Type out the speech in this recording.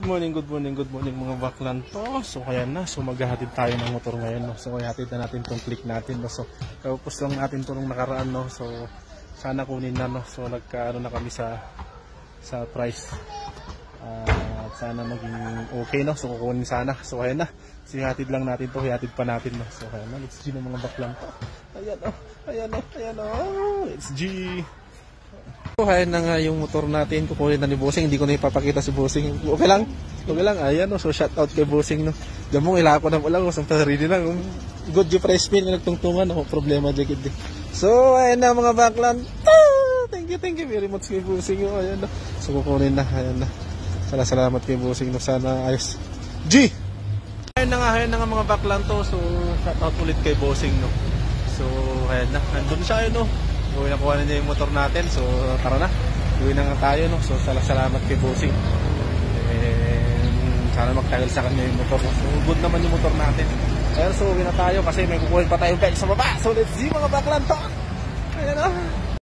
Good morning mga baklan to. So kaya na, so maghahatid tayo ng motor ngayon, no. So kaya hatid na natin tong click natin, no. So kapos lang natin to nung nakaraan, no. So sana kunin na, no. So nagkaano na kami sa price. Sana maging okay, no. So kukunin sana. So kaya na, sihatid lang natin to, hihatid pa natin, no. So kaya na, let's G ng mga baklan to. Ayan oh, let's G. So, ayan na nga yung motor natin. Kukunin na ni Bossing. Hindi ko na ipapakita si Bossing. Okay lang? Okay lang. Ayan o. So, shout out kay Bossing. No? Damong ilako na ulang. Sa sarili na. Good yung press pin. Nagtungtungan. No? Problema dyan. So, ayan na mga baklan. Thank you very much kay Bossing. Ayan na. So, kukunin na. Ayan na. Salamat kay Bossing. No? Sana ayos. G! Ayan na nga mga baklan to. So, shout out ulit kay Bossing. No? So, ayan na. Nandun siya no? Uwi na kuha na niya yung motor natin. So tara na, uwi na nga tayo, no? So salamat kay Bossing. Sana magtagal sa kanya yung motor, no? So good naman yung motor natin. Pero so uwi na tayo kasi may kukuhin pa tayo guys sa baba. So let's see mga baklan to. Ayan na.